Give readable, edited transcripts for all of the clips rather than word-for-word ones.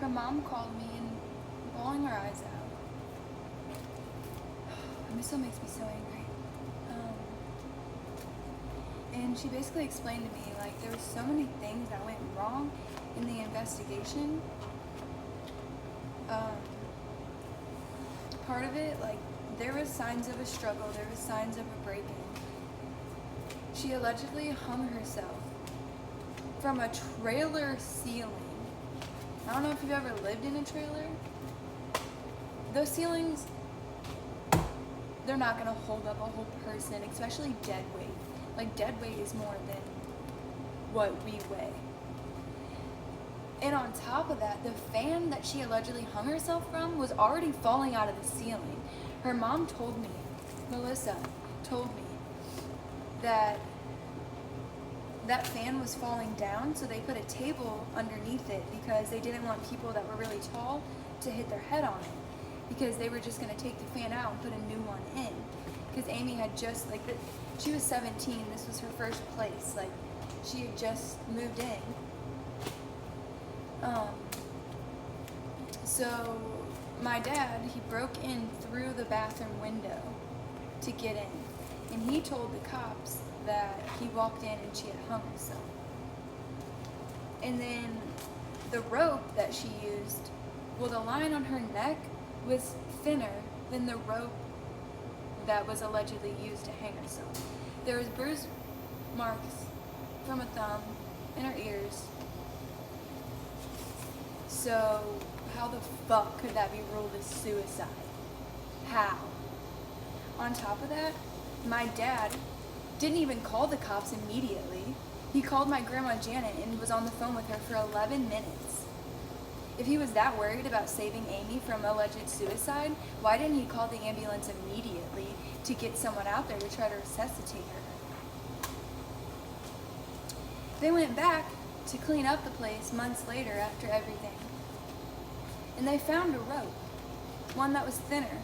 her mom called me and bawling her eyes out. And this still makes me so angry. And she basically explained to me, like, there were so many things that went wrong in the investigation. Part of it, like, there was signs of a struggle, there was signs of a break-in. She allegedly hung herself from a trailer ceiling. I don't know if you've ever lived in a trailer. Those ceilings, they're not gonna hold up a whole person, especially dead weight. Like, dead weight is more than what we weigh. And on top of that, the fan that she allegedly hung herself from was already falling out of the ceiling. Her mom told me, Melissa told me, that that fan was falling down, so they put a table underneath it because they didn't want people that were really tall to hit their head on it, because they were just going to take the fan out and put a new one in. Because Amy had just, like, she was 17, this was her first place, like, she had just moved in. So my dad, he broke in through the bathroom window to get in, and he told the cops that he walked in and she had hung herself. And then the rope that she used, well, the line on her neck was thinner than the rope that was allegedly used to hang herself. There was bruise marks from a thumb in her ears. So how the fuck could that be ruled as suicide? How? On top of that, my dad didn't even call the cops immediately. He called my grandma Janet and was on the phone with her for 11 minutes. If he was that worried about saving Amy from alleged suicide, why didn't he call the ambulance immediately to get someone out there to try to resuscitate her? They went back to clean up the place months later after everything. And they found a rope, one that was thinner,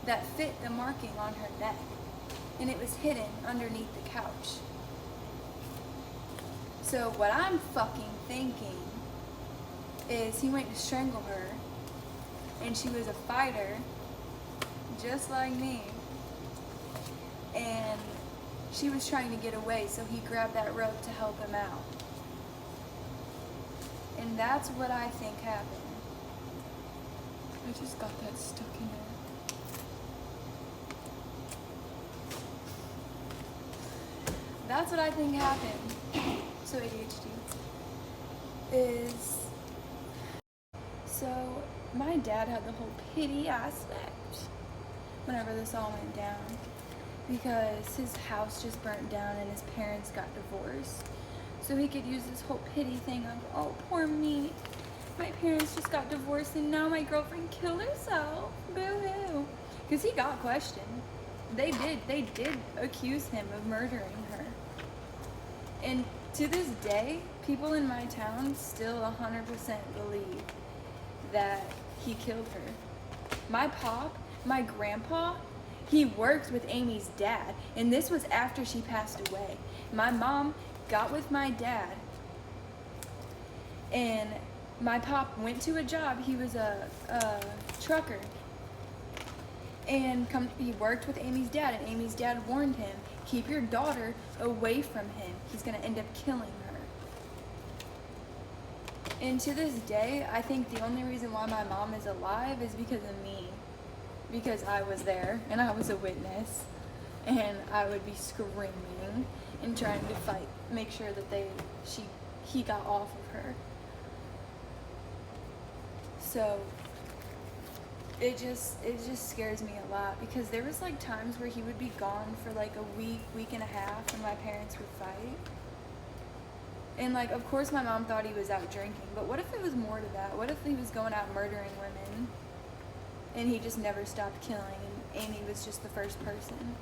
that fit the marking on her neck. And it was hidden underneath the couch. So what I'm fucking thinking is he went to strangle her, and she was a fighter, just like me, and she was trying to get away, so he grabbed that rope to help him out. And that's what I think happened. I just got that stuck in there. That's what I think happened. So ADHD is, so my dad had the whole pity aspect whenever this all went down, because his house just burnt down and his parents got divorced. So he could use this whole pity thing of, oh, poor me. My parents just got divorced and now my girlfriend killed herself. Boo-hoo. Because he got questioned. They did accuse him of murdering her. And to this day, people in my town still 100% believe that he killed her. My pop, my grandpa, he worked with Amy's dad, and this was after she passed away. My mom got with my dad, and my pop went to a job. He was a trucker, and he worked with Amy's dad, and Amy's dad warned him, keep your daughter away from him. He's gonna end up killing her. And to this day, I think the only reason why my mom is alive is because of me. Because I was there, and I was a witness, and I would be screaming and trying to fight, make sure that he got off of her. So it just scares me a lot, because there was like times where he would be gone for like a week and a half, and my parents would fight. And like, of course my mom thought he was out drinking, but what if it was more to that? What if he was going out murdering women and he just never stopped killing, and Amy was just the first person?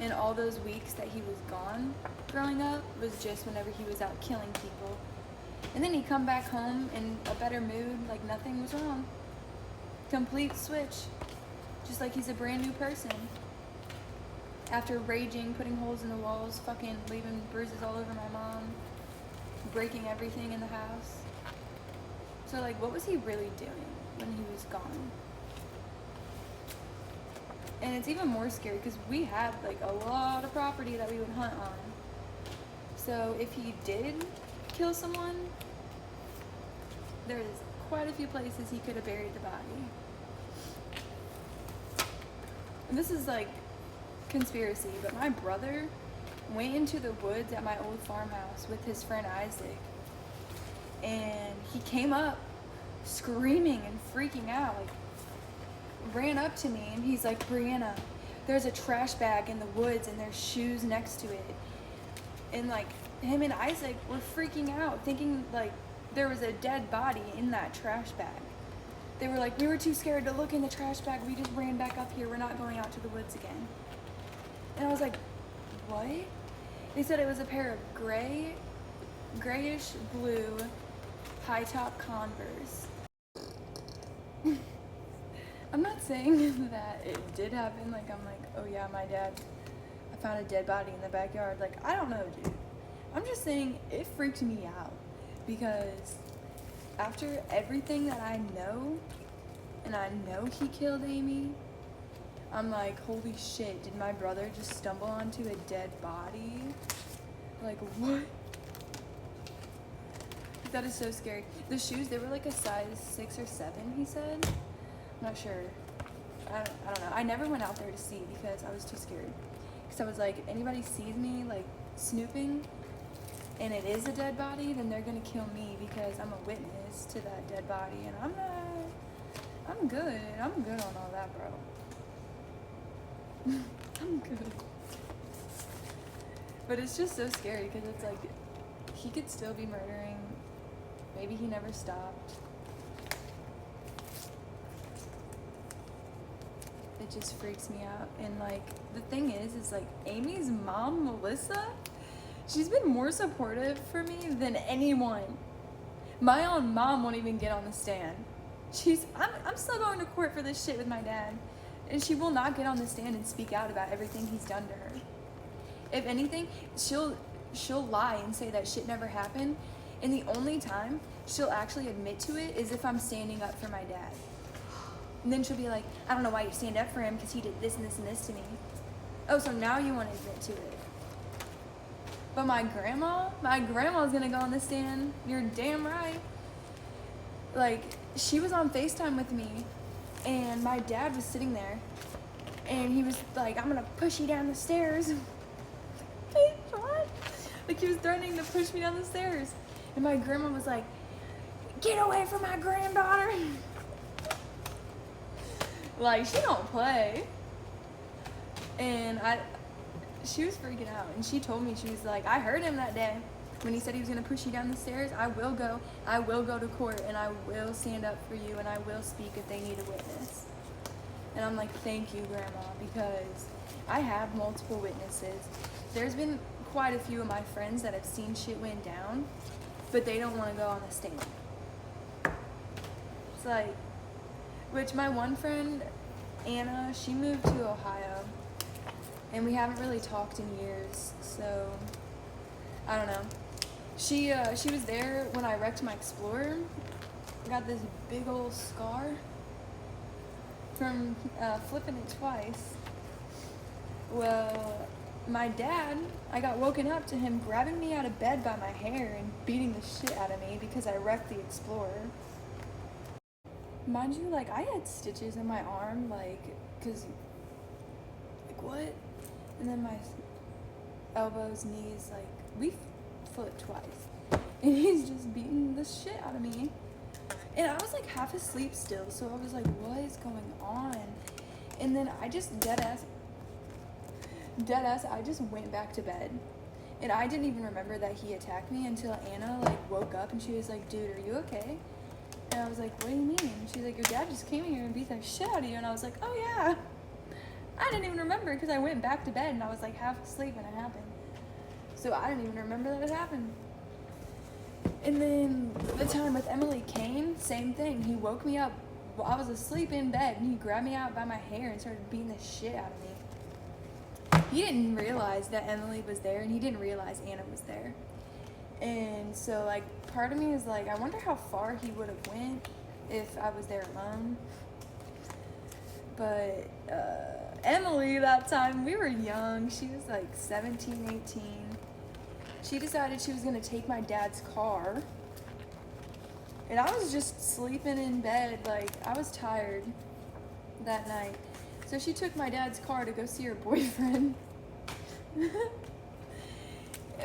And all those weeks that he was gone growing up was just whenever he was out killing people. And then he'd come back home in a better mood, like nothing was wrong. Complete switch. Just like he's a brand new person. After raging, putting holes in the walls, fucking leaving bruises all over my mom, breaking everything in the house. So, like, what was he really doing when he was gone? And it's even more scary because we had, like, a lot of property that we would hunt on. So, if he did kill someone, there's quite a few places he could have buried the body. And this is, like, conspiracy, but my brother went into the woods at my old farmhouse with his friend Isaac, and he came up screaming and freaking out, like, ran up to me, and he's like, Brianna, there's a trash bag in the woods and there's shoes next to it. And, like, him and Isaac were freaking out, thinking, like, there was a dead body in that trash bag. They were like, we were too scared to look in the trash bag, we just ran back up here, we're not going out to the woods again. And I was like, what? They said it was a pair of grayish blue high top Converse. I'm not saying that it did happen, like, I'm like, oh yeah, my dad, I found a dead body in the backyard. Like, I don't know, dude. I'm just saying it freaked me out because after everything that I know, and I know he killed Amy, I'm like, holy shit, did my brother just stumble onto a dead body? Like, what? That is so scary. The shoes, they were like a size 6 or 7, he said. I'm not sure. I don't know. I never went out there to see because I was too scared. Because I was like, if anybody sees me, like, snooping, and it is a dead body, then they're gonna kill me because I'm a witness to that dead body, and I'm not, I'm good on all that, bro. I'm good. But it's just so scary because it's like, he could still be murdering. Maybe he never stopped. It just freaks me out. And, like, the thing is like, Amy's mom, Melissa, she's been more supportive for me than anyone. My own mom won't even get on the stand. I'm still going to court for this shit with my dad. And she will not get on the stand and speak out about everything he's done to her. If anything, she'll lie and say that shit never happened. And the only time she'll actually admit to it is if I'm standing up for my dad. And then she'll be like, I don't know why you stand up for him because he did this and this and this to me. Oh, so now you want to admit to it. But my grandma's gonna go on the stand. You're damn right. Like, she was on FaceTime with me, and my dad was sitting there, and he was like, I'm gonna push you down the stairs. Hey, what? Like, he was threatening to push me down the stairs. And my grandma was like, get away from my granddaughter. Like, she don't play. And she was freaking out, and she told me, she was like, I heard him that day when he said he was gonna push you down the stairs. I will go to court, and I will stand up for you, and I will speak if they need a witness. And I'm like, thank you, Grandma, because I have multiple witnesses. There's been quite a few of my friends that have seen shit went down, but they don't want to go on the stand. It's like, which my one friend, Anna, she moved to Ohio, and we haven't really talked in years, so I don't know. She was there when I wrecked my Explorer. I got this big old scar from flipping it twice. Well, my dad, I got woken up to him grabbing me out of bed by my hair and beating the shit out of me because I wrecked the Explorer. Mind you, like, I had stitches in my arm, like, cause, like, what? And then my elbows, knees, like, we flipped twice. And he's just beating the shit out of me. And I was, like, half asleep still, so I was like, what is going on? And then I just dead ass, I just went back to bed. And I didn't even remember that he attacked me until Anna, like, woke up and she was like, dude, are you okay? And I was like, what do you mean? She's like, your dad just came here and beat the shit out of you. And I was like, oh yeah. I didn't even remember because I went back to bed and I was like half asleep when it happened. So I didn't even remember that it happened. And then the time with Emily Kane, same thing. He woke me up while I was asleep in bed and he grabbed me out by my hair and started beating the shit out of me. He didn't realize that Emily was there and he didn't realize Anna was there. And so, like, part of me is like, I wonder how far he would have went if I was there alone. But Emily, that time, we were young. She was like 17, 18. She decided she was going to take my dad's car. And I was just sleeping in bed. Like, I was tired that night. So she took my dad's car to go see her boyfriend.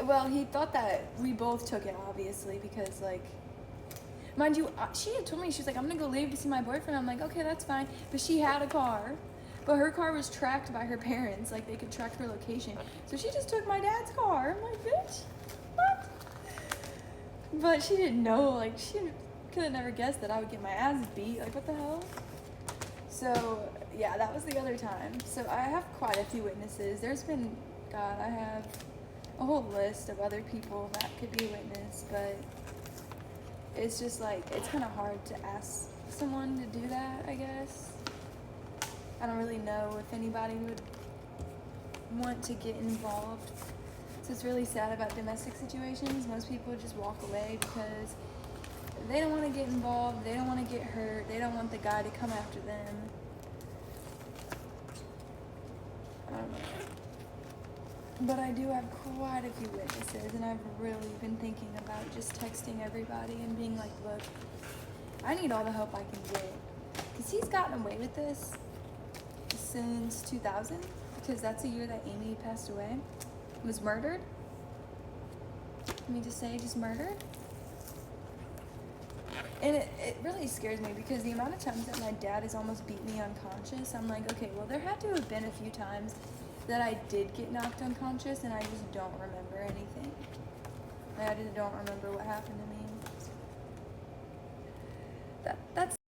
Well, he thought that we both took it, obviously, because, like, mind you, she had told me, she was like, I'm gonna go leave to see my boyfriend. I'm like, okay, that's fine. But she had a car, but her car was tracked by her parents. Like, they could track her location. So she just took my dad's car. I'm like, bitch, what? But she didn't know, like, she could have never guessed that I would get my ass beat. Like, what the hell? So, yeah, that was the other time. So I have quite a few witnesses. There's been, God, I have a whole list of other people that could be a witness, but it's just like, it's kind of hard to ask someone to do that, I guess. I don't really know if anybody would want to get involved. So it's really sad about domestic situations. Most people just walk away because they don't want to get involved, they don't want to get hurt, they don't want the guy to come after them. I don't know. But I do have quite a few witnesses, and I've really been thinking about just texting everybody and being like, look, I need all the help I can get. Because he's gotten away with this since 2000, because that's the year that Amy passed away, was murdered. Let me just say, just murdered. And it really scares me, because the amount of times that my dad has almost beat me unconscious, I'm like, okay, well, there had to have been a few times that I did get knocked unconscious and I just don't remember anything. Like, I just don't remember what happened to me. That's